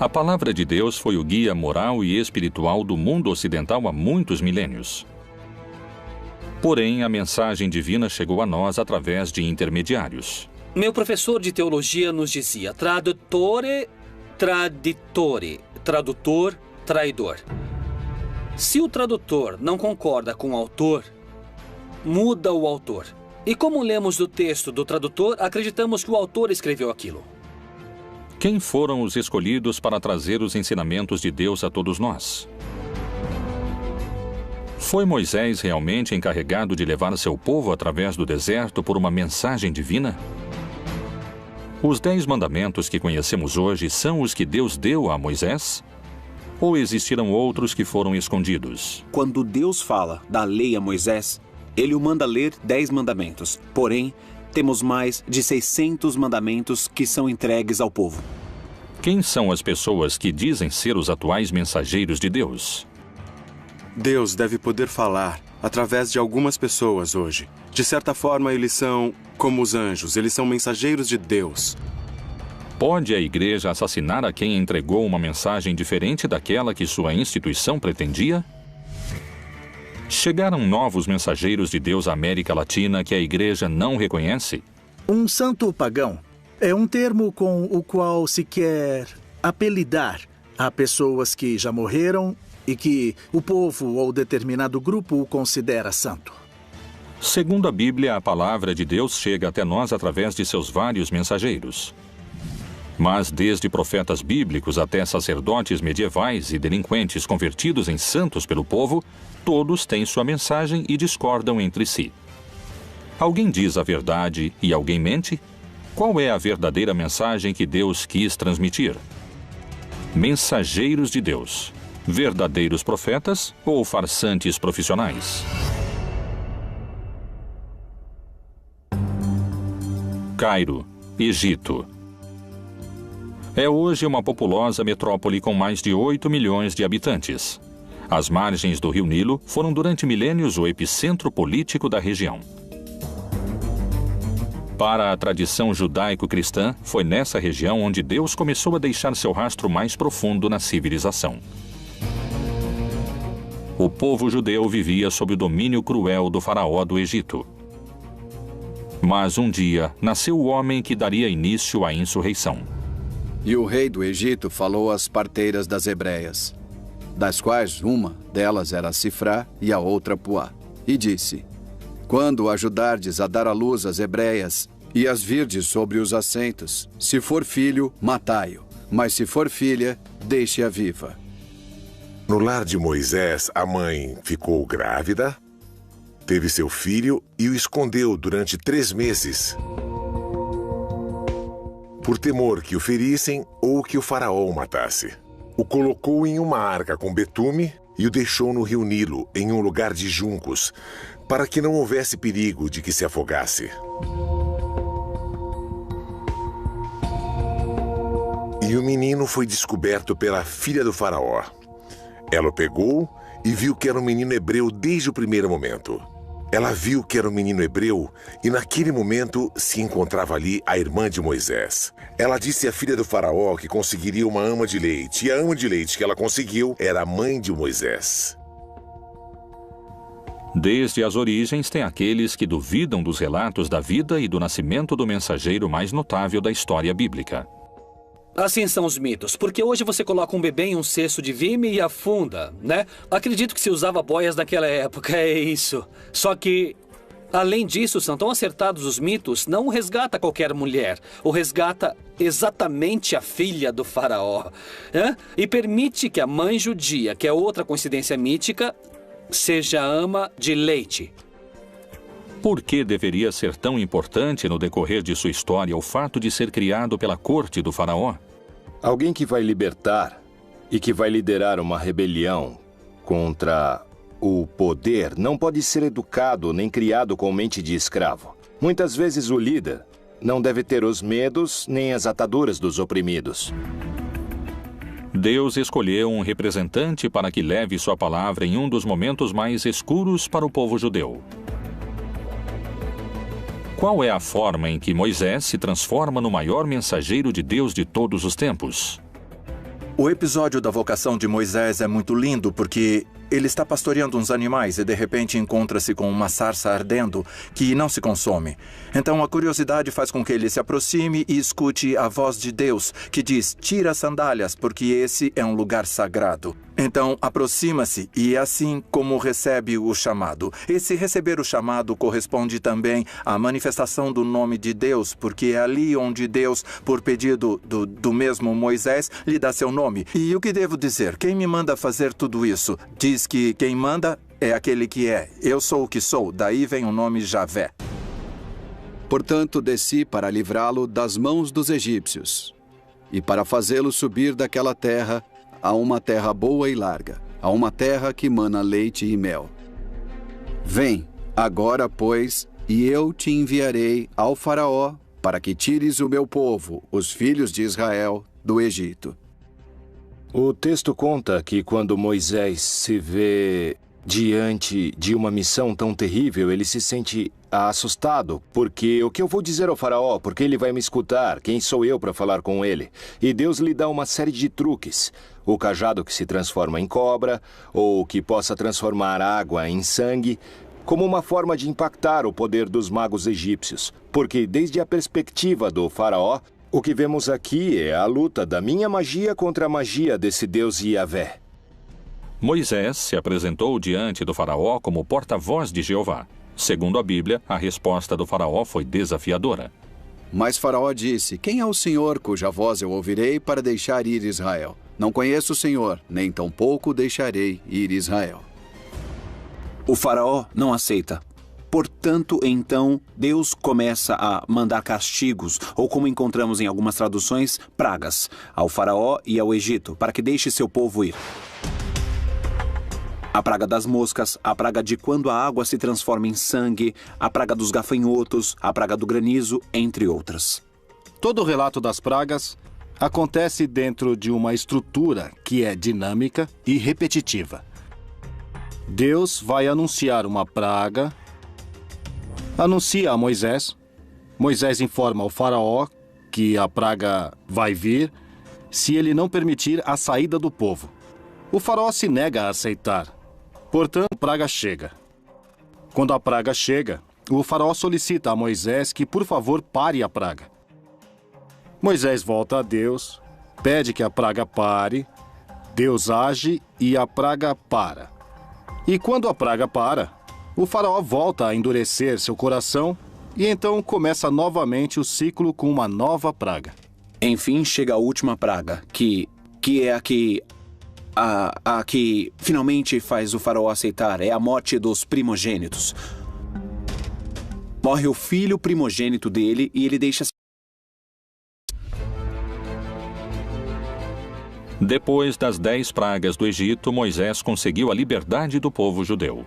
A palavra de Deus foi o guia moral e espiritual do mundo ocidental há muitos milênios. Porém, a mensagem divina chegou a nós através de intermediários. Meu professor de teologia nos dizia: tradutore, traditore, tradutor, traidor. Se o tradutor não concorda com o autor, muda o autor. E como lemos o texto do tradutor, acreditamos que o autor escreveu aquilo. Quem foram os escolhidos para trazer os ensinamentos de Deus a todos nós? Foi Moisés realmente encarregado de levar seu povo através do deserto por uma mensagem divina? Os 10 mandamentos que conhecemos hoje são os que Deus deu a Moisés? Ou existiram outros que foram escondidos? Quando Deus fala da lei a Moisés, ele o manda ler 10 mandamentos. Porém, temos mais de 600 mandamentos que são entregues ao povo. Quem são as pessoas que dizem ser os atuais mensageiros de Deus? Deus deve poder falar através de algumas pessoas hoje. De certa forma, eles são como os anjos, eles são mensageiros de Deus. Pode a igreja assassinar a quem entregou uma mensagem diferente daquela que sua instituição pretendia? Chegaram novos mensageiros de Deus à América Latina que a igreja não reconhece? Um santo pagão é um termo com o qual se quer apelidar a pessoas que já morreram e que o povo ou determinado grupo o considera santo. Segundo a Bíblia, a palavra de Deus chega até nós através de seus vários mensageiros. Mas desde profetas bíblicos até sacerdotes medievais e delinquentes convertidos em santos pelo povo, todos têm sua mensagem e discordam entre si. Alguém diz a verdade e alguém mente? Qual é a verdadeira mensagem que Deus quis transmitir? Mensageiros de Deus. Verdadeiros profetas ou farsantes profissionais? Cairo, Egito. É hoje uma populosa metrópole com mais de 8 milhões de habitantes. As margens do rio Nilo foram durante milênios o epicentro político da região. Para a tradição judaico-cristã, foi nessa região onde Deus começou a deixar seu rastro mais profundo na civilização. O povo judeu vivia sob o domínio cruel do faraó do Egito. Mas um dia nasceu o homem que daria início à insurreição. E o rei do Egito falou às parteiras das hebreias, das quais uma delas era Sifrá e a outra Puá, e disse: quando ajudardes a dar à luz as hebreias e as virdes sobre os assentos, se for filho, matai-o, mas se for filha, deixe-a viva. No lar de Moisés, a mãe ficou grávida, teve seu filho e o escondeu durante 3 meses, por temor que o ferissem ou que o faraó o matasse. O colocou em uma arca com betume e o deixou no rio Nilo, em um lugar de juncos, para que não houvesse perigo de que se afogasse. E o menino foi descoberto pela filha do faraó. Ela o pegou e viu que era um menino hebreu desde o primeiro momento. Ela viu que era um menino hebreu e naquele momento se encontrava ali a irmã de Moisés. Ela disse à filha do faraó que conseguiria uma ama de leite, e a ama de leite que ela conseguiu era a mãe de Moisés. Desde as origens, tem aqueles que duvidam dos relatos da vida e do nascimento do mensageiro mais notável da história bíblica. Assim são os mitos, porque hoje você coloca um bebê em um cesto de vime e afunda, né? Acredito que se usava boias naquela época, é isso. Só que, além disso, são tão acertados os mitos, não resgata qualquer mulher, o resgata exatamente a filha do faraó, né? E permite que a mãe judia, que é outra coincidência mítica, seja ama de leite. Por que deveria ser tão importante no decorrer de sua história o fato de ser criado pela corte do faraó? Alguém que vai libertar e que vai liderar uma rebelião contra o poder não pode ser educado nem criado com mente de escravo. Muitas vezes o líder não deve ter os medos nem as ataduras dos oprimidos. Deus escolheu um representante para que leve sua palavra em um dos momentos mais escuros para o povo judeu. Qual é a forma em que Moisés se transforma no maior mensageiro de Deus de todos os tempos? O episódio da vocação de Moisés é muito lindo porque ele está pastoreando uns animais e de repente encontra-se com uma sarça ardendo que não se consome. Então a curiosidade faz com que ele se aproxime e escute a voz de Deus que diz: tira as sandálias porque esse é um lugar sagrado. Então aproxima-se e é assim como recebe o chamado. Esse receber o chamado corresponde também à manifestação do nome de Deus, porque é ali onde Deus, por pedido do mesmo Moisés, lhe dá seu nome. E o que devo dizer? Quem me manda fazer tudo isso? Diz que quem manda é aquele que é. Eu sou o que sou, daí vem o nome Javé. Portanto, desci para livrá-lo das mãos dos egípcios e para fazê-lo subir daquela terra a uma terra boa e larga, a uma terra que mana leite e mel. Vem, agora, pois, e eu te enviarei ao Faraó para que tires o meu povo, os filhos de Israel, do Egito. O texto conta que quando Moisés se vê diante de uma missão tão terrível, ele se sente assustado, porque o que eu vou dizer ao faraó? Porque ele vai me escutar? Quem sou eu para falar com ele? E Deus lhe dá uma série de truques. O cajado que se transforma em cobra, ou que possa transformar água em sangue, como uma forma de impactar o poder dos magos egípcios. Porque desde a perspectiva do faraó, o que vemos aqui é a luta da minha magia contra a magia desse Deus Yahvé. Moisés se apresentou diante do faraó como porta-voz de Jeová. Segundo a Bíblia, a resposta do faraó foi desafiadora. Mas Faraó disse: quem é o Senhor cuja voz eu ouvirei para deixar ir Israel? Não conheço o Senhor, nem tampouco deixarei ir Israel. O faraó não aceita. Portanto, então, Deus começa a mandar castigos, ou como encontramos em algumas traduções, pragas, ao faraó e ao Egito, para que deixe seu povo ir. A praga das moscas, a praga de quando a água se transforma em sangue, a praga dos gafanhotos, a praga do granizo, entre outras. Todo o relato das pragas acontece dentro de uma estrutura que é dinâmica e repetitiva. Deus vai anunciar uma praga, anuncia a Moisés. Moisés informa ao faraó que a praga vai vir se ele não permitir a saída do povo. O faraó se nega a aceitar. Portanto, a praga chega. Quando a praga chega, o faraó solicita a Moisés que, por favor, pare a praga. Moisés volta a Deus, pede que a praga pare, Deus age e a praga para. E quando a praga para, o faraó volta a endurecer seu coração e então começa novamente o ciclo com uma nova praga. Enfim, chega a última praga, que é a que finalmente faz o faraó aceitar, é a morte dos primogênitos. Morre o filho primogênito dele e ele deixa... Depois das 10 pragas do Egito, Moisés conseguiu a liberdade do povo judeu.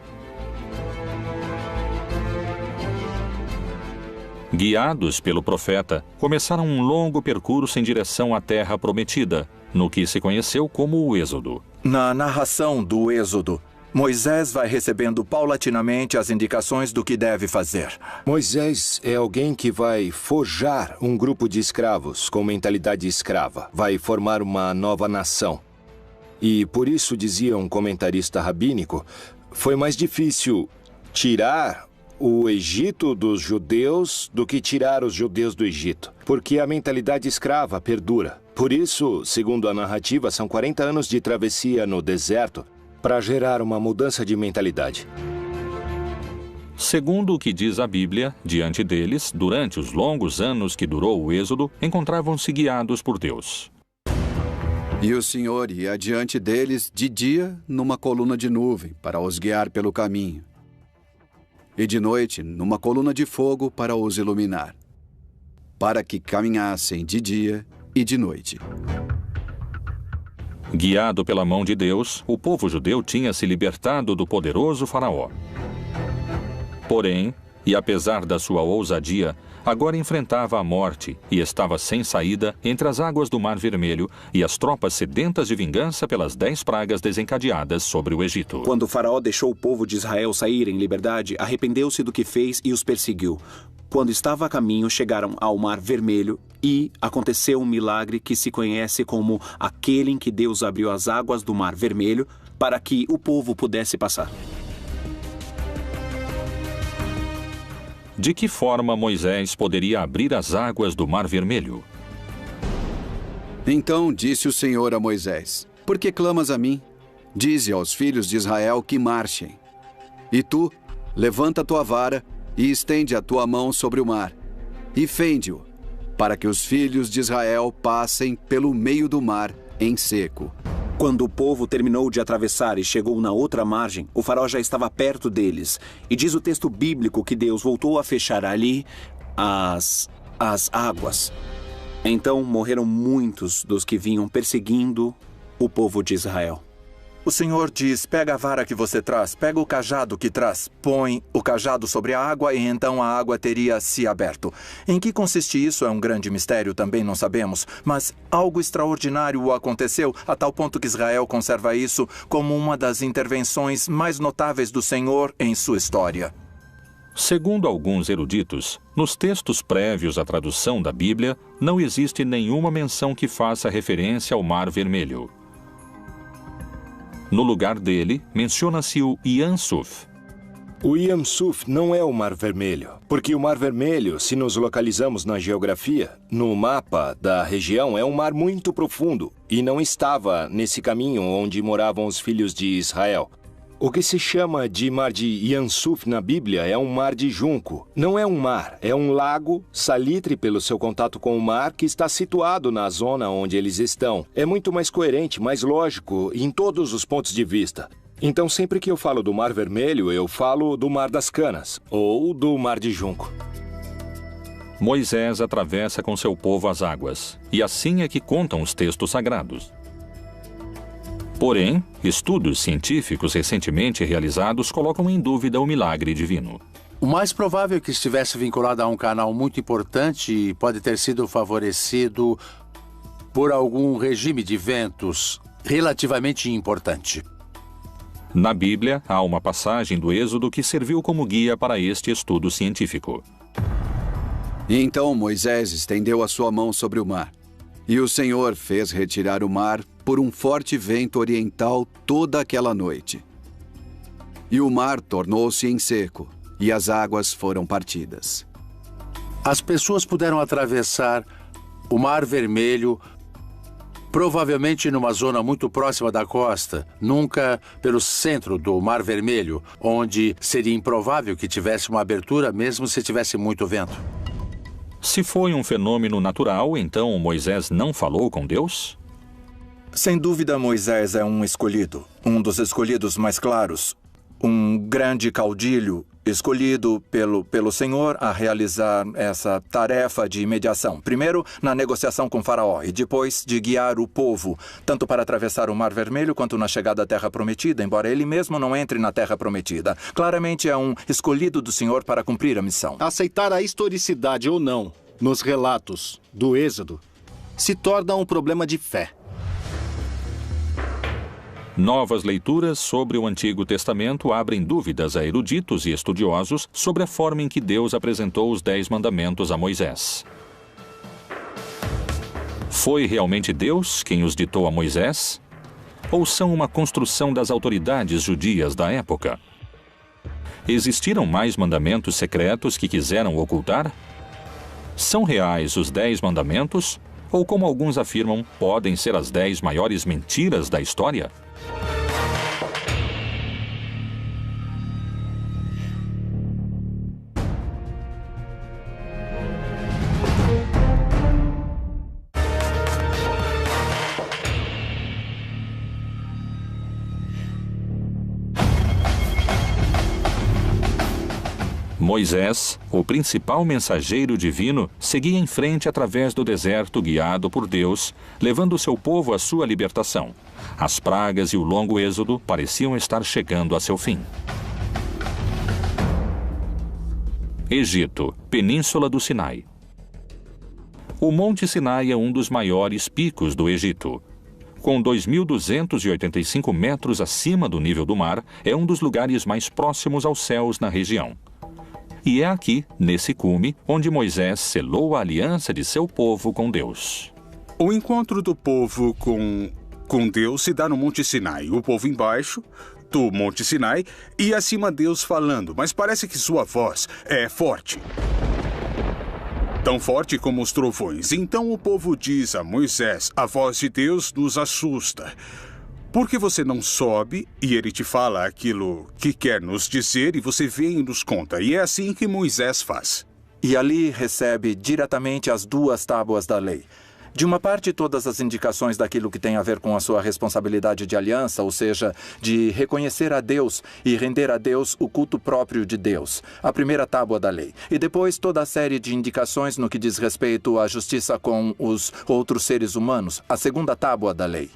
Guiados pelo profeta, começaram um longo percurso em direção à terra prometida, no que se conheceu como o Êxodo. Na narração do Êxodo, Moisés vai recebendo paulatinamente as indicações do que deve fazer. Moisés é alguém que vai forjar um grupo de escravos com mentalidade escrava. Vai formar uma nova nação. E por isso, dizia um comentarista rabínico, foi mais difícil tirar o Egito dos judeus do que tirar os judeus do Egito, porque a mentalidade escrava perdura. Por isso, segundo a narrativa, são 40 anos de travessia no deserto para gerar uma mudança de mentalidade. Segundo o que diz a Bíblia, diante deles, durante os longos anos que durou o Êxodo, encontravam-se guiados por Deus. E o Senhor ia adiante deles de dia numa coluna de nuvem para os guiar pelo caminho, e de noite numa coluna de fogo para os iluminar, para que caminhassem de dia e de noite. Guiado pela mão de Deus, o povo judeu tinha se libertado do poderoso faraó. Porém, e apesar da sua ousadia, agora enfrentava a morte e estava sem saída entre as águas do Mar Vermelho e as tropas sedentas de vingança pelas 10 pragas desencadeadas sobre o Egito. Quando o faraó deixou o povo de Israel sair em liberdade, arrependeu-se do que fez e os perseguiu. Quando estava a caminho, chegaram ao Mar Vermelho e aconteceu um milagre que se conhece como aquele em que Deus abriu as águas do Mar Vermelho para que o povo pudesse passar. De que forma Moisés poderia abrir as águas do Mar Vermelho? Então disse o Senhor a Moisés: Por que clamas a mim? Dize aos filhos de Israel que marchem. E tu, levanta tua vara e estende a tua mão sobre o mar, e fende-o, para que os filhos de Israel passem pelo meio do mar em seco. Quando o povo terminou de atravessar e chegou na outra margem, o faraó já estava perto deles. E diz o texto bíblico que Deus voltou a fechar ali as águas. Então morreram muitos dos que vinham perseguindo o povo de Israel. O Senhor diz: pega a vara que você traz, pega o cajado que traz, põe o cajado sobre a água e então a água teria se aberto. Em que consiste isso é um grande mistério, também não sabemos, mas algo extraordinário aconteceu a tal ponto que Israel conserva isso como uma das intervenções mais notáveis do Senhor em sua história. Segundo alguns eruditos, nos textos prévios à tradução da Bíblia, não existe nenhuma menção que faça referência ao Mar Vermelho. No lugar dele, menciona-se o Yam Suf. O Yam Suf não é o Mar Vermelho, porque o Mar Vermelho, se nos localizamos na geografia, no mapa da região, é um mar muito profundo e não estava nesse caminho onde moravam os filhos de Israel. O que se chama de mar de Yam Suf na Bíblia é um mar de junco. Não é um mar, é um lago salitre pelo seu contato com o mar que está situado na zona onde eles estão. É muito mais coerente, mais lógico em todos os pontos de vista. Então, sempre que eu falo do Mar Vermelho, eu falo do Mar das Canas ou do Mar de Junco. Moisés atravessa com seu povo as águas, e assim é que contam os textos sagrados. Porém, estudos científicos recentemente realizados colocam em dúvida o milagre divino. O mais provável é que estivesse vinculado a um canal muito importante e pode ter sido favorecido por algum regime de ventos relativamente importante. Na Bíblia, há uma passagem do Êxodo que serviu como guia para este estudo científico. E então Moisés estendeu a sua mão sobre o mar, e o Senhor fez retirar o mar por um forte vento oriental toda aquela noite. E o mar tornou-se em seco, e as águas foram partidas. As pessoas puderam atravessar o Mar Vermelho, provavelmente numa zona muito próxima da costa, nunca pelo centro do Mar Vermelho, onde seria improvável que tivesse uma abertura, mesmo se tivesse muito vento. Se foi um fenômeno natural, então Moisés não falou com Deus? Sem dúvida, Moisés é um escolhido, um dos escolhidos mais claros, um grande caudilho escolhido pelo Senhor a realizar essa tarefa de mediação. Primeiro, na negociação com Faraó e depois de guiar o povo, tanto para atravessar o Mar Vermelho quanto na chegada à Terra Prometida, embora ele mesmo não entre na Terra Prometida. Claramente é um escolhido do Senhor para cumprir a missão. Aceitar a historicidade ou não nos relatos do Êxodo se torna um problema de fé. Novas leituras sobre o Antigo Testamento abrem dúvidas a eruditos e estudiosos sobre a forma em que Deus apresentou os 10 mandamentos a Moisés. Foi realmente Deus quem os ditou a Moisés? Ou são uma construção das autoridades judias da época? Existiram mais mandamentos secretos que quiseram ocultar? São reais os 10 mandamentos? Ou, como alguns afirmam, podem ser as 10 maiores mentiras da história? Moisés, o principal mensageiro divino, seguia em frente através do deserto guiado por Deus, levando seu povo à sua libertação. As pragas e o longo êxodo pareciam estar chegando a seu fim. Egito, Península do Sinai. O Monte Sinai é um dos maiores picos do Egito. Com 2.285 metros acima do nível do mar, é um dos lugares mais próximos aos céus na região. E é aqui, nesse cume, onde Moisés selou a aliança de seu povo com Deus. O encontro do povo com Deus se dá no Monte Sinai. O povo embaixo do Monte Sinai e acima Deus falando, mas parece que sua voz é forte. Tão forte como os trovões. Então o povo diz a Moisés, a voz de Deus nos assusta. Por que você não sobe e ele te fala aquilo que quer nos dizer e você vem e nos conta? E é assim que Moisés faz. E ali recebe diretamente as 2 tábuas da lei. De uma parte, todas as indicações daquilo que tem a ver com a sua responsabilidade de aliança, ou seja, de reconhecer a Deus e render a Deus o culto próprio de Deus, a primeira tábua da lei. E depois toda a série de indicações no que diz respeito à justiça com os outros seres humanos, a segunda tábua da lei.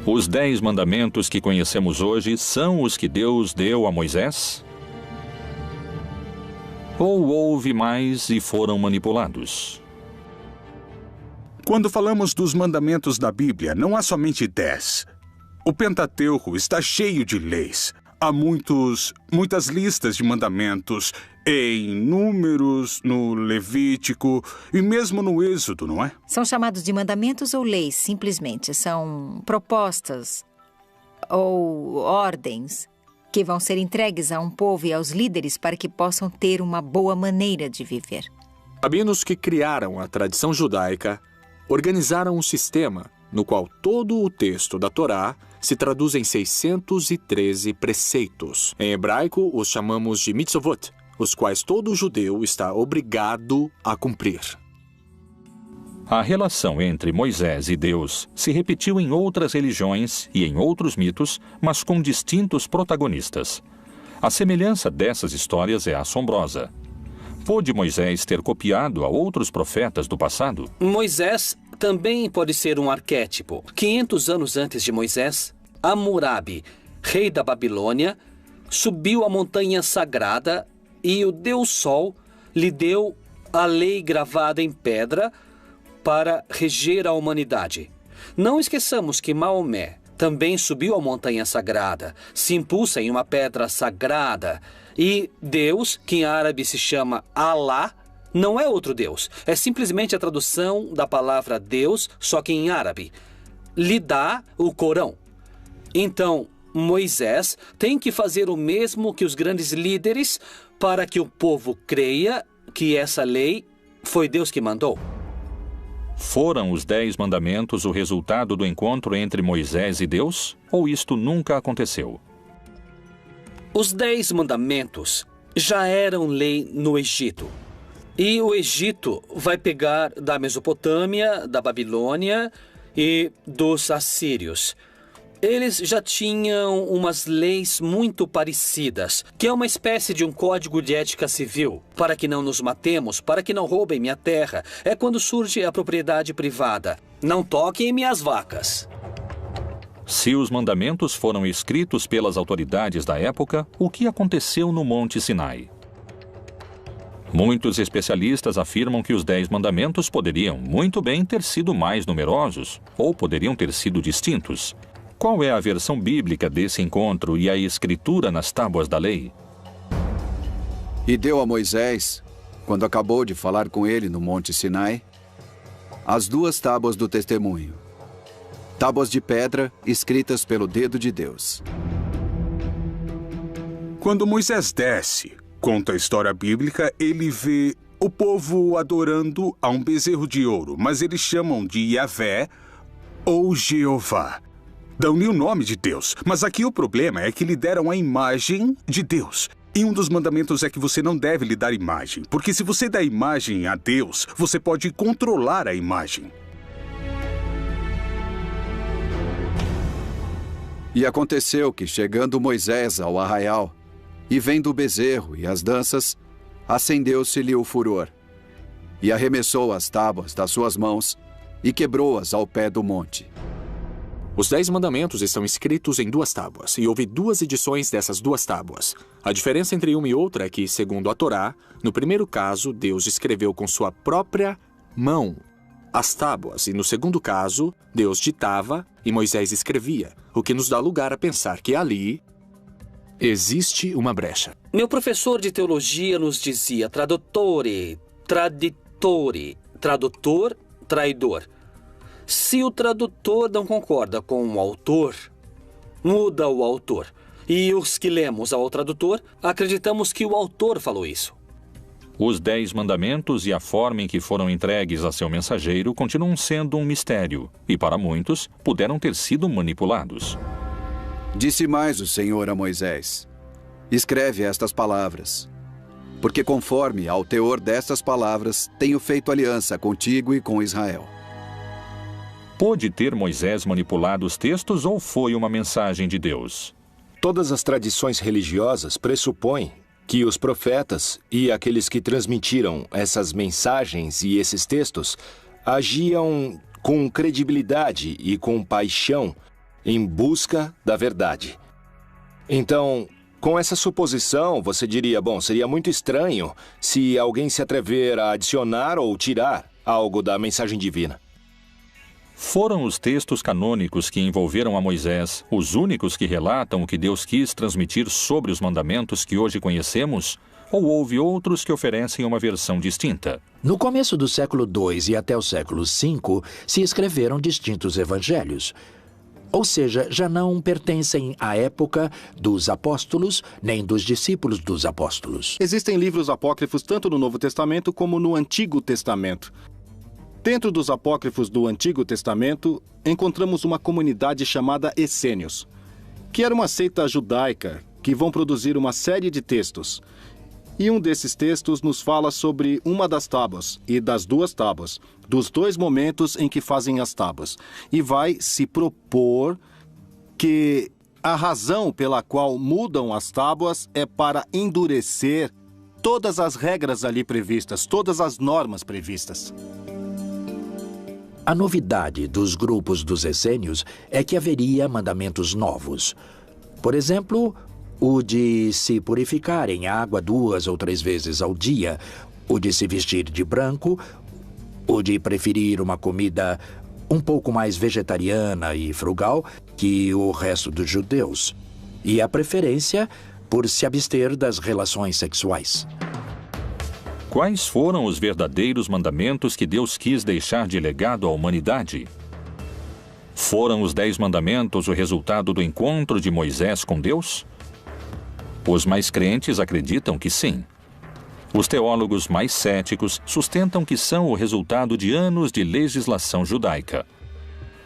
Os 10 mandamentos que conhecemos hoje são os que Deus deu a Moisés? Ou houve mais e foram manipulados? Quando falamos dos mandamentos da Bíblia, não há somente 10. O Pentateuco está cheio de leis. Há muitas listas de mandamentos em Números, no Levítico e mesmo no Êxodo, não é? São chamados de mandamentos ou leis, simplesmente. São propostas ou ordens que vão ser entregues a um povo e aos líderes para que possam ter uma boa maneira de viver. Rabinos que criaram a tradição judaica organizaram um sistema no qual todo o texto da Torá se traduz em 613 preceitos. Em hebraico, os chamamos de mitzvot, os quais todo judeu está obrigado a cumprir. A relação entre Moisés e Deus se repetiu em outras religiões e em outros mitos, mas com distintos protagonistas. A semelhança dessas histórias é assombrosa. Pôde Moisés ter copiado a outros profetas do passado? Moisés também pode ser um arquétipo. 500 anos antes de Moisés, Hammurabi, rei da Babilônia, subiu a montanha sagrada e o Deus Sol lhe deu a lei gravada em pedra para reger a humanidade. Não esqueçamos que Maomé também subiu a montanha sagrada, se impulsa em uma pedra sagrada. E Deus, que em árabe se chama Alá, não é outro Deus. É simplesmente a tradução da palavra Deus, só que em árabe. Lhe dá o Corão. Então, Moisés tem que fazer o mesmo que os grandes líderes para que o povo creia que essa lei foi Deus que mandou. Foram os 10 mandamentos o resultado do encontro entre Moisés e Deus? Ou isto nunca aconteceu? Os 10 mandamentos já eram lei no Egito. E o Egito vai pegar da Mesopotâmia, da Babilônia e dos assírios. Eles já tinham umas leis muito parecidas, que é uma espécie de um código de ética civil. Para que não nos matemos, para que não roubem minha terra. É quando surge a propriedade privada. Não toquem em minhas vacas. Se os mandamentos foram escritos pelas autoridades da época, o que aconteceu no Monte Sinai? Muitos especialistas afirmam que os 10 mandamentos poderiam muito bem ter sido mais numerosos, ou poderiam ter sido distintos. Qual é a versão bíblica desse encontro e a escritura nas tábuas da lei? E deu a Moisés, quando acabou de falar com ele no Monte Sinai, as 2 tábuas do testemunho. Tábuas de pedra escritas pelo dedo de Deus. Quando Moisés desce, conta a história bíblica, ele vê o povo adorando a um bezerro de ouro, mas eles chamam de Yahvé ou Jeová. Dão-lhe o nome de Deus, mas aqui o problema é que lhe deram a imagem de Deus. E um dos mandamentos é que você não deve lhe dar imagem, porque se você dá imagem a Deus, você pode controlar a imagem. E aconteceu que, chegando Moisés ao arraial, e vendo o bezerro e as danças, acendeu-se-lhe o furor, e arremessou as tábuas das suas mãos, e quebrou-as ao pé do monte. Os 10 mandamentos estão escritos em 2 tábuas, e houve 2 edições dessas 2 tábuas. A diferença entre uma e outra é que, segundo a Torá, no primeiro caso, Deus escreveu com sua própria mão as tábuas, e no segundo caso, Deus ditava e Moisés escrevia, o que nos dá lugar a pensar que ali Existe uma brecha. Meu professor de teologia nos dizia tradutore, traditore, tradutor, traidor. Se o tradutor não concorda com o autor, muda o autor. E os que lemos ao tradutor, acreditamos que o autor falou isso. Os 10 mandamentos e a forma em que foram entregues a seu mensageiro continuam sendo um mistério, e para muitos, puderam ter sido manipulados. Disse mais o Senhor a Moisés: escreve estas palavras, porque conforme ao teor destas palavras, tenho feito aliança contigo e com Israel. Pôde ter Moisés manipulado os textos ou foi uma mensagem de Deus? Todas as tradições religiosas pressupõem que os profetas e aqueles que transmitiram essas mensagens e esses textos agiam com credibilidade e com paixão em busca da verdade. Então, com essa suposição, você diria, bom, seria muito estranho se alguém se atrever a adicionar ou tirar algo da mensagem divina. Foram os textos canônicos que envolveram a Moisés os únicos que relatam o que Deus quis transmitir sobre os mandamentos que hoje conhecemos? Ou houve outros que oferecem uma versão distinta? No começo do século II e até o século V, se escreveram distintos evangelhos. Ou seja, já não pertencem à época dos apóstolos, nem dos discípulos dos apóstolos. Existem livros apócrifos tanto no Novo Testamento como no Antigo Testamento. Dentro dos apócrifos do Antigo Testamento, encontramos uma comunidade chamada Essênios, que era uma seita judaica que vão produzir uma série de textos. E um desses textos nos fala sobre uma das tábuas e das 2 tábuas, dos 2 momentos em que fazem as tábuas. E vai se propor que a razão pela qual mudam as tábuas é para endurecer todas as regras ali previstas, todas as normas previstas. A novidade dos grupos dos essênios é que haveria mandamentos novos. Por exemplo, o de se purificar em água 2 ou 3 vezes ao dia, o de se vestir de branco, o de preferir uma comida um pouco mais vegetariana e frugal que o resto dos judeus, e a preferência por se abster das relações sexuais. Quais foram os verdadeiros mandamentos que Deus quis deixar de legado à humanidade? Foram os 10 mandamentos o resultado do encontro de Moisés com Deus? Os mais crentes acreditam que sim. Os teólogos mais céticos sustentam que são o resultado de anos de legislação judaica.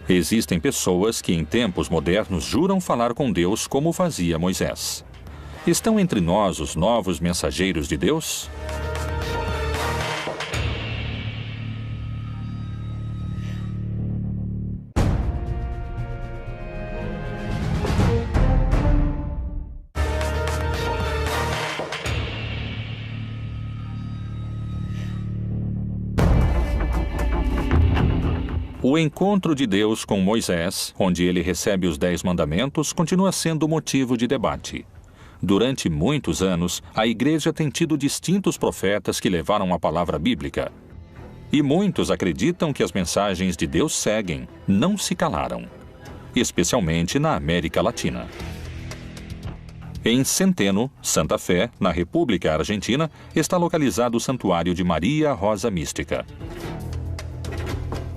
Existem pessoas que em tempos modernos juram falar com Deus como fazia Moisés. Estão entre nós os novos mensageiros de Deus? O encontro de Deus com Moisés, onde ele recebe os 10 mandamentos, continua sendo motivo de debate. Durante muitos anos, a Igreja tem tido distintos profetas que levaram a palavra bíblica. E muitos acreditam que as mensagens de Deus seguem, não se calaram, especialmente na América Latina. Em Centeno, Santa Fé, na República Argentina, está localizado o Santuário de Maria Rosa Mística.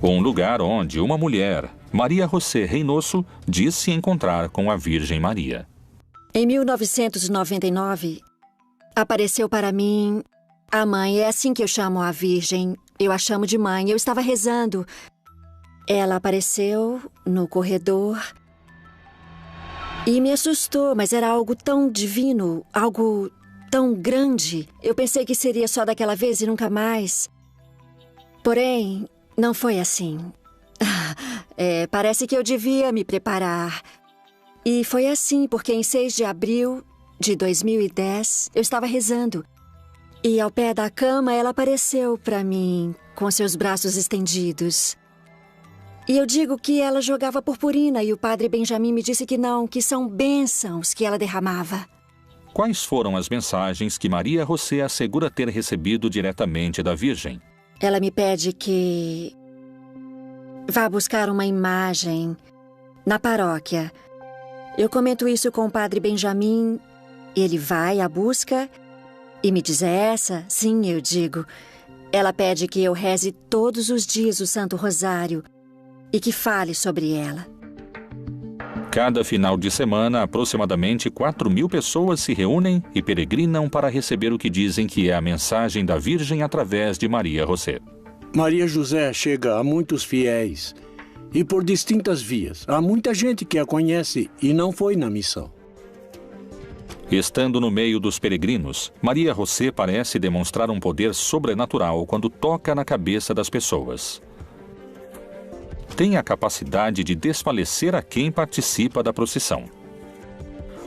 Um lugar onde uma mulher, Maria José Reynoso, diz se encontrar com a Virgem Maria. Em 1999, apareceu para mim a mãe. É assim que eu chamo a Virgem. Eu a chamo de mãe. Eu estava rezando. Ela apareceu no corredor e me assustou, mas era algo tão divino, algo tão grande. Eu pensei que seria só daquela vez e nunca mais. Porém, não foi assim. Parece que eu devia me preparar. E foi assim, porque em 6 de abril de 2010, eu estava rezando. E ao pé da cama, ela apareceu para mim, com seus braços estendidos. E eu digo que ela jogava purpurina e o padre Benjamin me disse que não, que são bênçãos que ela derramava. Quais foram as mensagens que Maria José assegura ter recebido diretamente da Virgem? Ela me pede que vá buscar uma imagem na paróquia. Eu comento isso com o padre Benjamin Ele vai à busca e me diz: é essa? Sim, eu digo. Ela pede que eu reze todos os dias o Santo Rosário e que fale sobre ela. Cada final de semana, aproximadamente 4.000 pessoas se reúnem e peregrinam para receber o que dizem que é a mensagem da Virgem através de Maria José. Maria José chega a muitos fiéis e por distintas vias. Há muita gente que a conhece e não foi na missão. Estando no meio dos peregrinos, Maria José parece demonstrar um poder sobrenatural quando toca na cabeça das pessoas. Tem a capacidade de desfalecer a quem participa da procissão.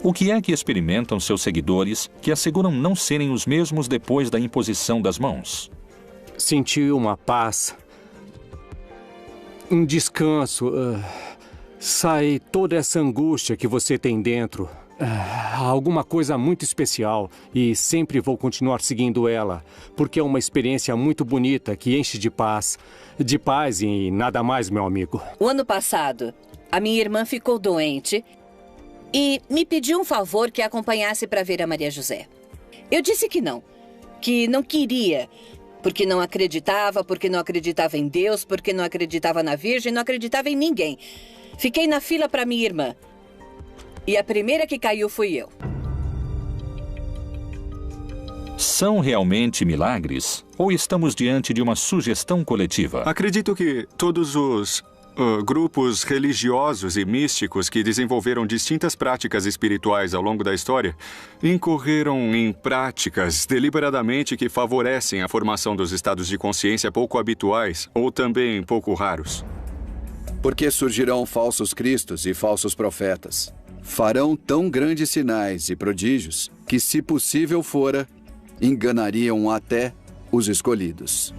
O que é que experimentam seus seguidores que asseguram não serem os mesmos depois da imposição das mãos? Senti uma paz, um descanso. Sai toda essa angústia que você tem dentro. Alguma coisa muito especial e sempre vou continuar seguindo ela, porque é uma experiência muito bonita que enche de paz e nada mais, meu amigo. O ano passado, a minha irmã ficou doente e me pediu um favor que a acompanhasse para ver a Maria José. Eu disse que não queria, porque não acreditava em Deus, porque não acreditava na Virgem, não acreditava em ninguém. Fiquei na fila para minha irmã. E a primeira que caiu fui eu. São realmente milagres? Ou estamos diante de uma sugestão coletiva? Acredito que todos os grupos religiosos e místicos que desenvolveram distintas práticas espirituais ao longo da história incorreram em práticas deliberadamente que favorecem a formação dos estados de consciência pouco habituais ou também pouco raros. Porque surgirão falsos cristos e falsos profetas. Farão tão grandes sinais e prodígios que, se possível fora, enganariam até os escolhidos.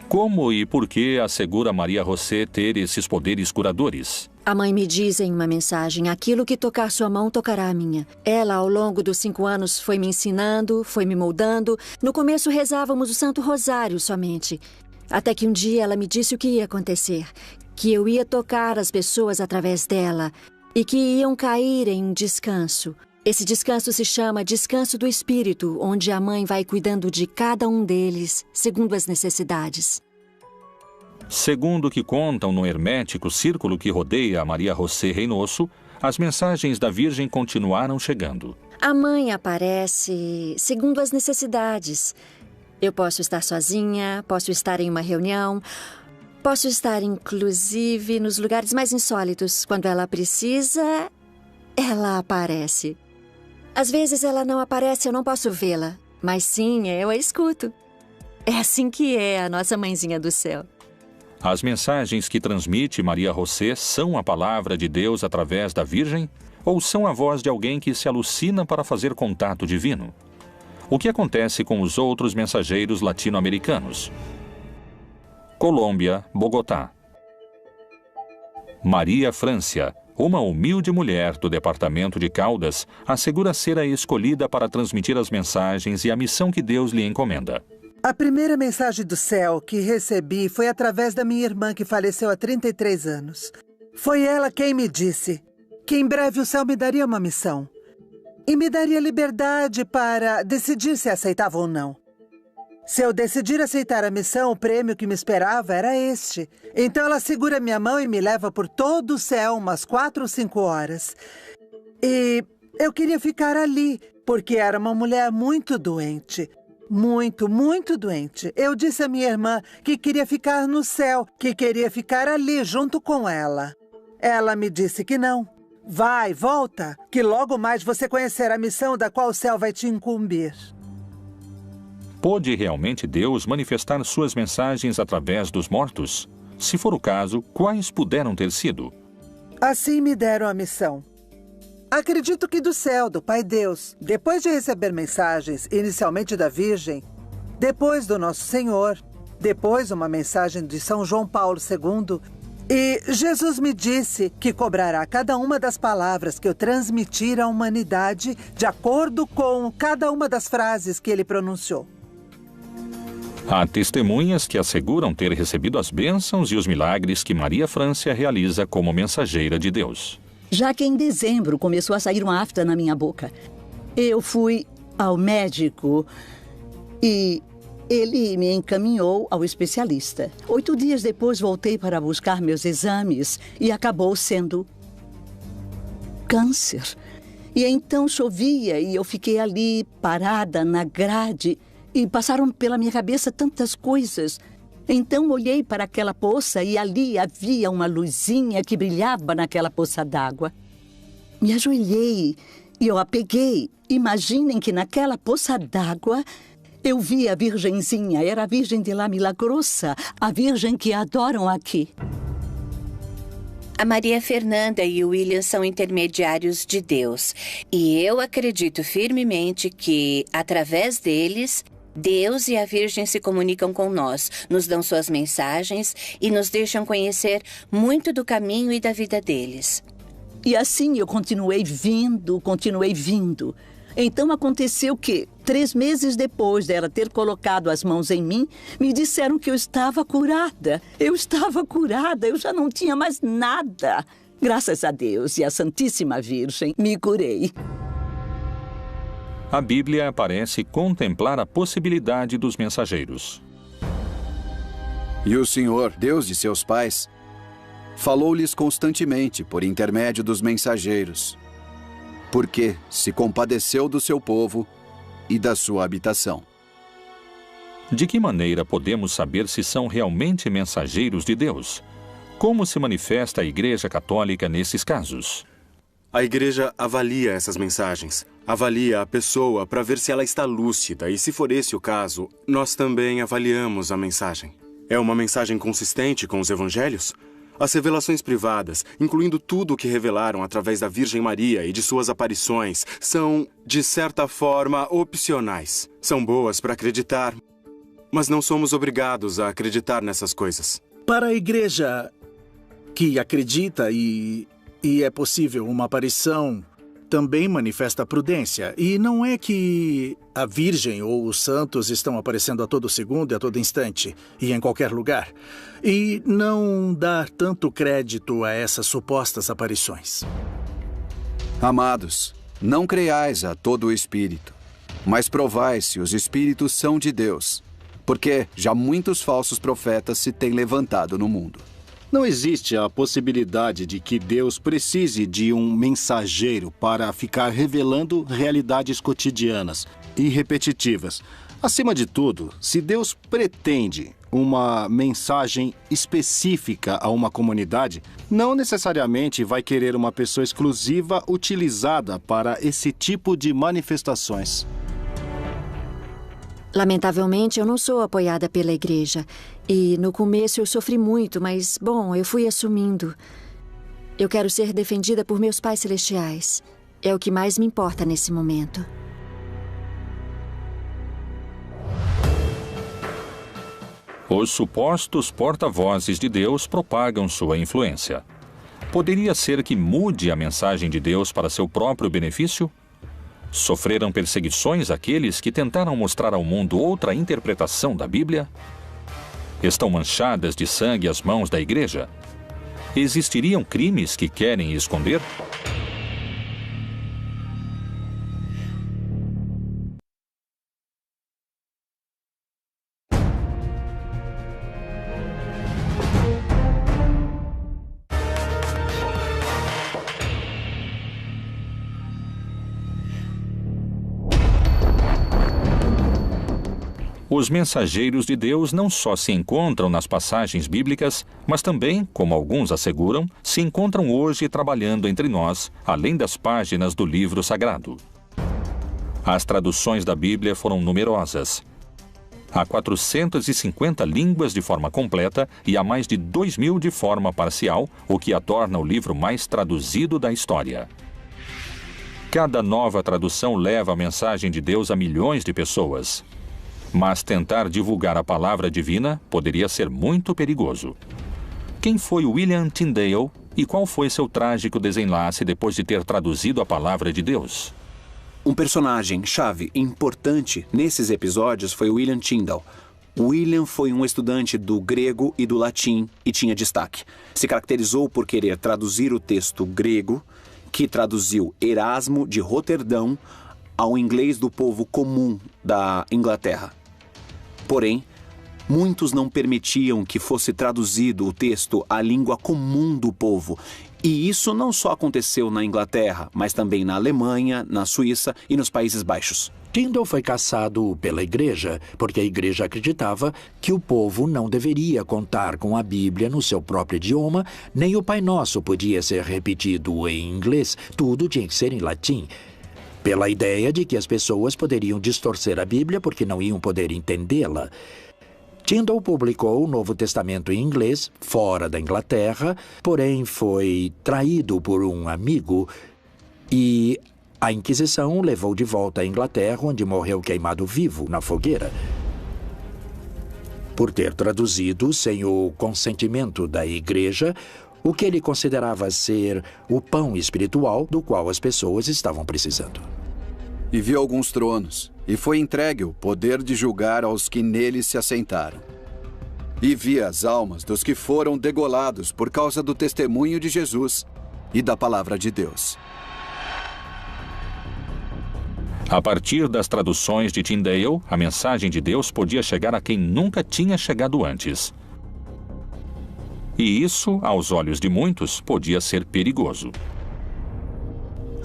Como e por que assegura Maria José ter esses poderes curadores? A mãe me diz em uma mensagem: aquilo que tocar sua mão tocará a minha. Ela, ao longo dos 5 anos, foi me ensinando, foi me moldando. No começo rezávamos o Santo Rosário somente. Até que um dia ela me disse o que ia acontecer. Que eu ia tocar as pessoas através dela e que iam cair em descanso. Esse descanso se chama Descanso do Espírito, onde a mãe vai cuidando de cada um deles, segundo as necessidades. Segundo o que contam no hermético círculo que rodeia a Maria José Reynoso, as mensagens da Virgem continuaram chegando. A mãe aparece segundo as necessidades. Eu posso estar sozinha, posso estar em uma reunião... Posso estar, inclusive, nos lugares mais insólitos. Quando ela precisa, ela aparece. Às vezes ela não aparece, eu não posso vê-la. Mas sim, eu a escuto. É assim que é a nossa mãezinha do céu. As mensagens que transmite Maria José são a palavra de Deus através da Virgem? Ou são a voz de alguém que se alucina para fazer contato divino? O que acontece com os outros mensageiros latino-americanos? Colômbia, Bogotá. Maria Francia, uma humilde mulher do departamento de Caldas, assegura ser a escolhida para transmitir as mensagens e a missão que Deus lhe encomenda. A primeira mensagem do céu que recebi foi através da minha irmã que faleceu há 33 anos. Foi ela quem me disse que em breve o céu me daria uma missão e me daria liberdade para decidir se aceitava ou não. Se eu decidir aceitar a missão, o prêmio que me esperava era este. Então ela segura minha mão e me leva por todo o céu umas 4 ou 5 horas. E eu queria ficar ali, porque era uma mulher muito doente. Muito, muito doente. Eu disse à minha irmã que queria ficar no céu, que queria ficar ali junto com ela. Ela me disse que não. Vai, volta, que logo mais você conhecerá a missão da qual o céu vai te incumbir. Pôde realmente Deus manifestar suas mensagens através dos mortos? Se for o caso, quais puderam ter sido? Assim me deram a missão. Acredito que do céu, do Pai Deus, depois de receber mensagens, inicialmente da Virgem, depois do Nosso Senhor, depois uma mensagem de São João Paulo II, e Jesus me disse que cobrará cada uma das palavras que eu transmitir à humanidade de acordo com cada uma das frases que ele pronunciou. Há testemunhas que asseguram ter recebido as bênçãos e os milagres que Maria Francia realiza como mensageira de Deus. já que em dezembro começou a sair uma afta na minha boca. Eu fui ao médico e ele me encaminhou ao especialista. 8 dias depois voltei para buscar meus exames e acabou sendo câncer. E então chovia e eu fiquei ali parada na grade e passaram pela minha cabeça tantas coisas. Então olhei para aquela poça e ali havia uma luzinha que brilhava naquela poça d'água. Me ajoelhei e eu a peguei. Imaginem que naquela poça d'água eu vi a Virgenzinha. Era a Virgem de La Milagrosa, a Virgem que adoram aqui. A Maria Fernanda e o William são intermediários de Deus. E eu acredito firmemente que, através deles, Deus e a Virgem se comunicam com nós, nos dão suas mensagens e nos deixam conhecer muito do caminho e da vida deles. E assim eu continuei vindo. Então aconteceu que, 3 meses depois dela ter colocado as mãos em mim, me disseram que eu estava curada. Eu já não tinha mais nada. Graças a Deus e à Santíssima Virgem, me curei. A Bíblia parece contemplar a possibilidade dos mensageiros. E o Senhor, Deus de seus pais, falou-lhes constantemente por intermédio dos mensageiros, porque se compadeceu do seu povo e da sua habitação. De que maneira podemos saber se são realmente mensageiros de Deus? Como se manifesta a Igreja Católica nesses casos? A Igreja avalia essas mensagens, avalia a pessoa para ver se ela está lúcida e, se for esse o caso, nós também avaliamos a mensagem. É uma mensagem consistente com os evangelhos? As revelações privadas, incluindo tudo o que revelaram através da Virgem Maria e de suas aparições, são, de certa forma, opcionais. São boas para acreditar, mas não somos obrigados a acreditar nessas coisas. Para a igreja que acredita e é possível uma aparição, também manifesta prudência. E não é que a Virgem ou os santos estão aparecendo a todo segundo e a todo instante, e em qualquer lugar. E não dar tanto crédito a essas supostas aparições. Amados, não creiais a todo o espírito, mas provai se os espíritos são de Deus, porque já muitos falsos profetas se têm levantado no mundo. Não existe a possibilidade de que Deus precise de um mensageiro para ficar revelando realidades cotidianas e repetitivas. Acima de tudo, se Deus pretende uma mensagem específica a uma comunidade, não necessariamente vai querer uma pessoa exclusiva utilizada para esse tipo de manifestações. Lamentavelmente, eu não sou apoiada pela igreja. E no começo eu sofri muito, mas, bom, eu fui assumindo. Eu quero ser defendida por meus pais celestiais. É o que mais me importa nesse momento. Os supostos porta-vozes de Deus propagam sua influência. Poderia ser que mude a mensagem de Deus para seu próprio benefício? Sofreram perseguições aqueles que tentaram mostrar ao mundo outra interpretação da Bíblia? Estão manchadas de sangue as mãos da igreja? Existiriam crimes que querem esconder? Os mensageiros de Deus não só se encontram nas passagens bíblicas, mas também, como alguns asseguram, se encontram hoje trabalhando entre nós, além das páginas do livro sagrado. As traduções da Bíblia foram numerosas. Há 450 línguas de forma completa e há mais de 2.000 de forma parcial, o que a torna o livro mais traduzido da história. Cada nova tradução leva a mensagem de Deus a milhões de pessoas. Mas tentar divulgar a palavra divina poderia ser muito perigoso. Quem foi William Tyndale e qual foi seu trágico desenlace depois de ter traduzido a palavra de Deus? Um personagem-chave importante nesses episódios foi William Tyndale. William foi um estudante do grego e do latim e tinha destaque. Se caracterizou por querer traduzir o texto grego que traduziu Erasmo de Roterdão ao inglês do povo comum da Inglaterra. Porém, muitos não permitiam que fosse traduzido o texto à língua comum do povo. E isso não só aconteceu na Inglaterra, mas também na Alemanha, na Suíça e nos Países Baixos. Tyndale foi caçado pela igreja, porque a igreja acreditava que o povo não deveria contar com a Bíblia no seu próprio idioma, nem o Pai Nosso podia ser repetido em inglês, tudo tinha que ser em latim. Pela ideia de que as pessoas poderiam distorcer a Bíblia porque não iam poder entendê-la. Tyndale publicou o Novo Testamento em inglês, fora da Inglaterra, porém foi traído por um amigo e a Inquisição o levou de volta à Inglaterra, onde morreu queimado vivo na fogueira. Por ter traduzido sem o consentimento da igreja o que ele considerava ser o pão espiritual do qual as pessoas estavam precisando. E viu alguns tronos, e foi entregue o poder de julgar aos que neles se assentaram. E vi as almas dos que foram degolados por causa do testemunho de Jesus e da palavra de Deus. A partir das traduções de Tyndale, a mensagem de Deus podia chegar a quem nunca tinha chegado antes. E isso, aos olhos de muitos, podia ser perigoso.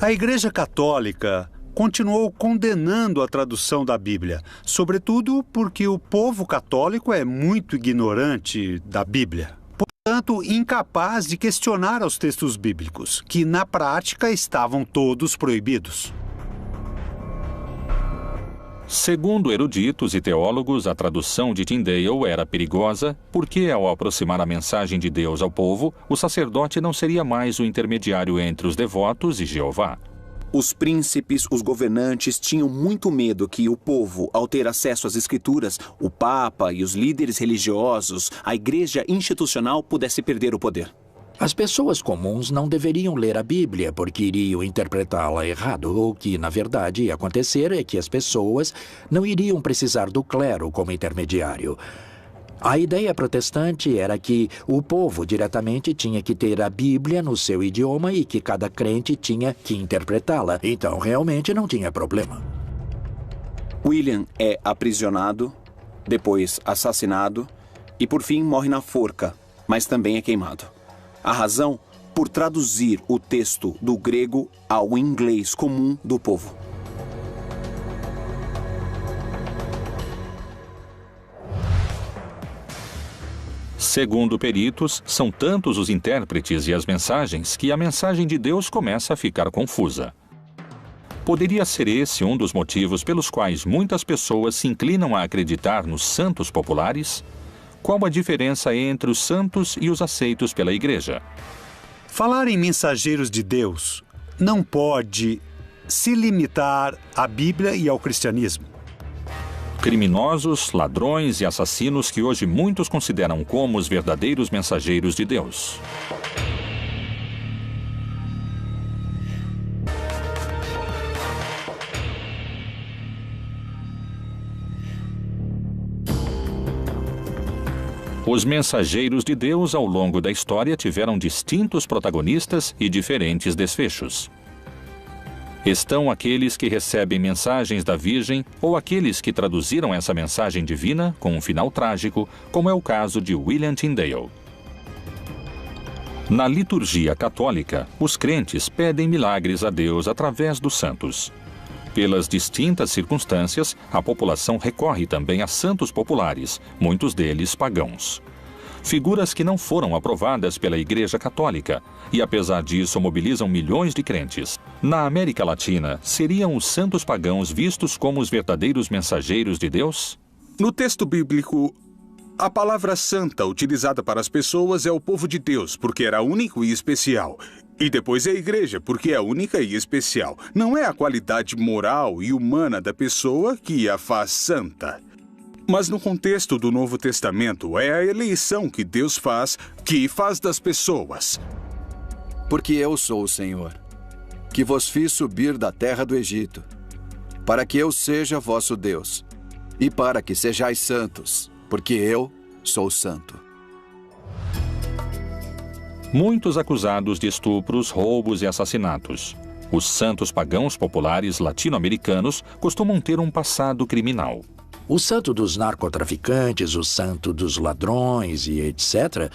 A Igreja Católica continuou condenando a tradução da Bíblia, sobretudo porque o povo católico é muito ignorante da Bíblia, portanto, incapaz de questionar os textos bíblicos, que na prática estavam todos proibidos. Segundo eruditos e teólogos, a tradução de Tyndale era perigosa porque, ao aproximar a mensagem de Deus ao povo, o sacerdote não seria mais o intermediário entre os devotos e Jeová. Os príncipes, os governantes tinham muito medo que o povo, ao ter acesso às escrituras, o Papa e os líderes religiosos, a igreja institucional pudesse perder o poder. As pessoas comuns não deveriam ler a Bíblia porque iriam interpretá-la errado. O que, na verdade, ia acontecer é que as pessoas não iriam precisar do clero como intermediário. A ideia protestante era que o povo diretamente tinha que ter a Bíblia no seu idioma e que cada crente tinha que interpretá-la. Então, realmente não tinha problema. William é aprisionado, depois assassinado e, por fim, morre na forca, mas também é queimado. A razão? Por traduzir o texto do grego ao inglês comum do povo. Segundo peritos, são tantos os intérpretes e as mensagens que a mensagem de Deus começa a ficar confusa. Poderia ser esse um dos motivos pelos quais muitas pessoas se inclinam a acreditar nos santos populares? Qual a diferença entre os santos e os aceitos pela igreja? Falar em mensageiros de Deus não pode se limitar à Bíblia e ao cristianismo. Criminosos, ladrões e assassinos que hoje muitos consideram como os verdadeiros mensageiros de Deus. Os mensageiros de Deus ao longo da história tiveram distintos protagonistas e diferentes desfechos. Estão aqueles que recebem mensagens da Virgem ou aqueles que traduziram essa mensagem divina com um final trágico, como é o caso de William Tyndale. Na liturgia católica, os crentes pedem milagres a Deus através dos santos. Pelas distintas circunstâncias, a população recorre também a santos populares, muitos deles pagãos. Figuras que não foram aprovadas pela Igreja Católica e, apesar disso, mobilizam milhões de crentes. Na América Latina, seriam os santos pagãos vistos como os verdadeiros mensageiros de Deus? No texto bíblico, a palavra santa utilizada para as pessoas é o povo de Deus, porque era único e especial. E depois é a igreja, porque é única e especial. Não é a qualidade moral e humana da pessoa que a faz santa. Mas no contexto do Novo Testamento, é a eleição que Deus faz, que faz das pessoas. Porque eu sou o Senhor, que vos fiz subir da terra do Egito, para que eu seja vosso Deus, e para que sejais santos, porque eu sou santo. Muitos acusados de estupros, roubos e assassinatos. Os santos pagãos populares latino-americanos costumam ter um passado criminal. O santo dos narcotraficantes, o santo dos ladrões e etc.,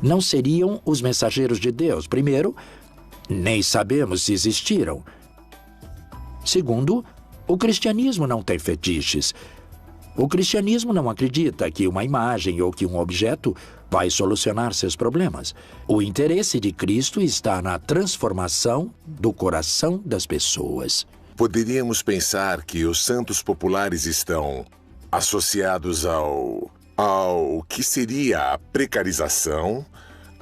não seriam os mensageiros de Deus. Primeiro, nem sabemos se existiram. Segundo, o cristianismo não tem fetiches. O cristianismo não acredita que uma imagem ou que um objeto vai solucionar seus problemas. O interesse de Cristo está na transformação do coração das pessoas. Poderíamos pensar que os santos populares estão associados ao que seria a precarização,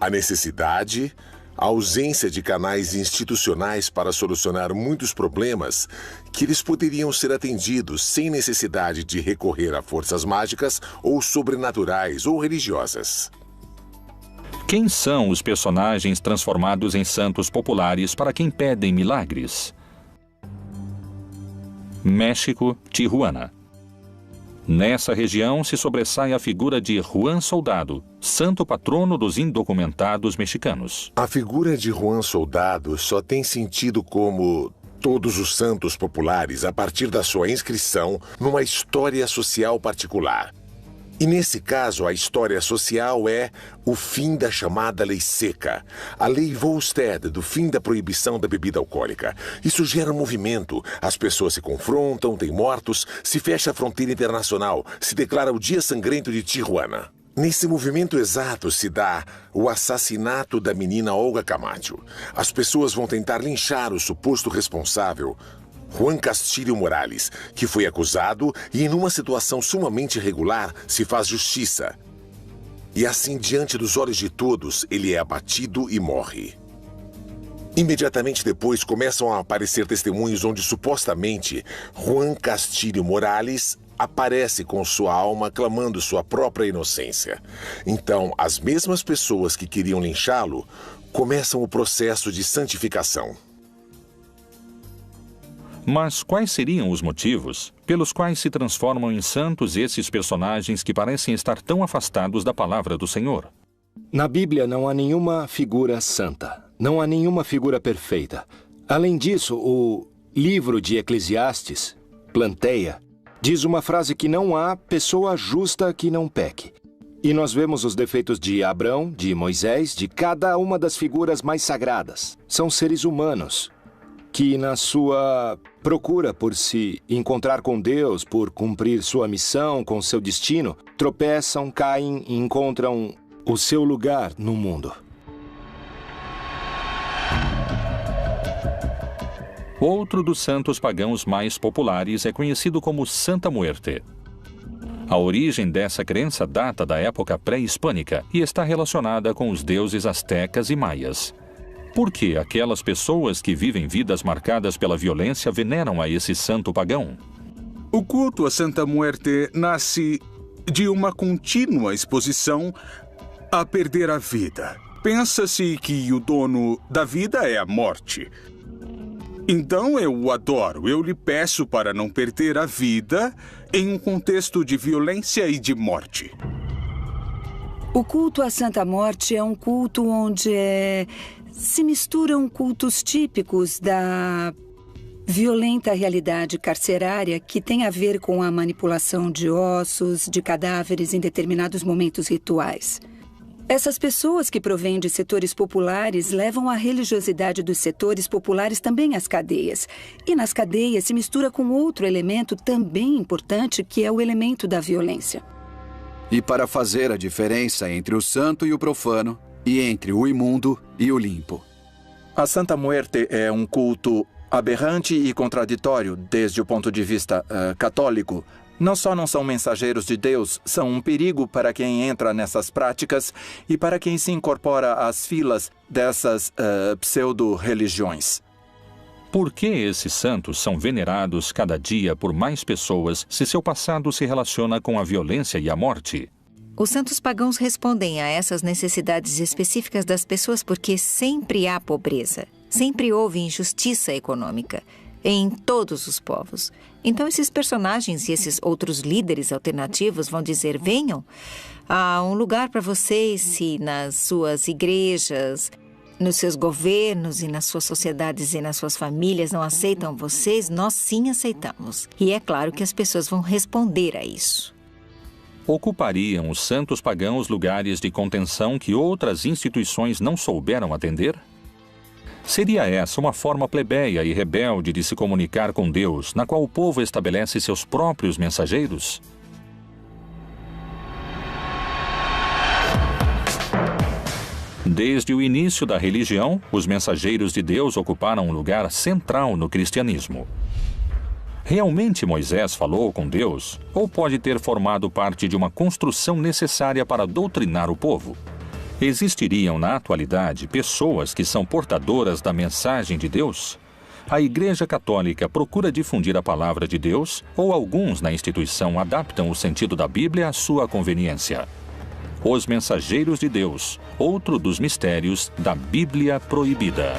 a necessidade, a ausência de canais institucionais para solucionar muitos problemas que eles poderiam ser atendidos sem necessidade de recorrer a forças mágicas ou sobrenaturais ou religiosas. Quem são os personagens transformados em santos populares para quem pedem milagres? México, Tijuana. Nessa região se sobressai a figura de Juan Soldado, santo patrono dos indocumentados mexicanos. A figura de Juan Soldado só tem sentido como todos os santos populares a partir da sua inscrição numa história social particular. E nesse caso, a história social é o fim da chamada Lei Seca, a Lei Volstead, do fim da proibição da bebida alcoólica. Isso gera um movimento, as pessoas se confrontam, tem mortos, se fecha a fronteira internacional, se declara o Dia Sangrento de Tijuana. Nesse movimento exato se dá o assassinato da menina Olga Camacho. As pessoas vão tentar linchar o suposto responsável, Juan Castillo Morales, que foi acusado e, em uma situação sumamente irregular, se faz justiça. E assim, diante dos olhos de todos, ele é abatido e morre. Imediatamente depois, começam a aparecer testemunhos onde, supostamente, Juan Castillo Morales aparece com sua alma clamando sua própria inocência. Então, as mesmas pessoas que queriam linchá-lo começam o processo de santificação. Mas quais seriam os motivos pelos quais se transformam em santos esses personagens que parecem estar tão afastados da palavra do Senhor? Na Bíblia não há nenhuma figura santa, não há nenhuma figura perfeita. Além disso, o livro de Eclesiastes, Planteia, diz uma frase que não há pessoa justa que não peque. E nós vemos os defeitos de Abrão, de Moisés, de cada uma das figuras mais sagradas. São seres humanos que, na sua procura por se encontrar com Deus, por cumprir sua missão com seu destino, tropeçam, caem e encontram o seu lugar no mundo. Outro dos santos pagãos mais populares é conhecido como Santa Muerte. A origem dessa crença data da época pré-hispânica e está relacionada com os deuses astecas e maias. Por que aquelas pessoas que vivem vidas marcadas pela violência veneram a esse santo pagão? O culto a Santa Muerte nasce de uma contínua exposição a perder a vida. Pensa-se que o dono da vida é a morte. Então eu o adoro, eu lhe peço para não perder a vida em um contexto de violência e de morte. O culto à Santa Morte é um culto onde se misturam cultos típicos da violenta realidade carcerária que tem a ver com a manipulação de ossos, de cadáveres em determinados momentos rituais. Essas pessoas que provêm de setores populares levam a religiosidade dos setores populares também às cadeias. E nas cadeias se mistura com outro elemento também importante, que é o elemento da violência. E para fazer a diferença entre o santo e o profano, e entre o imundo e o limpo. A Santa Muerte é um culto aberrante e contraditório desde o ponto de vista católico. Não só não são mensageiros de Deus, são um perigo para quem entra nessas práticas e para quem se incorpora às filas dessas pseudo-religiões. Por que esses santos são venerados cada dia por mais pessoas se seu passado se relaciona com a violência e a morte? Os santos pagãos respondem a essas necessidades específicas das pessoas porque sempre há pobreza, sempre houve injustiça econômica. em todos os povos. Então, esses personagens e esses outros líderes alternativos vão dizer: venham, há um lugar para vocês se nas suas igrejas, nos seus governos e nas suas sociedades e nas suas famílias não aceitam vocês, nós sim aceitamos. E é claro que as pessoas vão responder a isso. Ocupariam os santos pagãos lugares de contenção que outras instituições não souberam atender? Seria essa uma forma plebeia e rebelde de se comunicar com Deus, na qual o povo estabelece seus próprios mensageiros? Desde o início da religião, os mensageiros de Deus ocuparam um lugar central no cristianismo. Realmente Moisés falou com Deus, ou pode ter formado parte de uma construção necessária para doutrinar o povo? Existiriam na atualidade pessoas que são portadoras da mensagem de Deus? A Igreja Católica procura difundir a palavra de Deus, ou alguns na instituição adaptam o sentido da Bíblia à sua conveniência? Os Mensageiros de Deus, outro dos mistérios da Bíblia Proibida.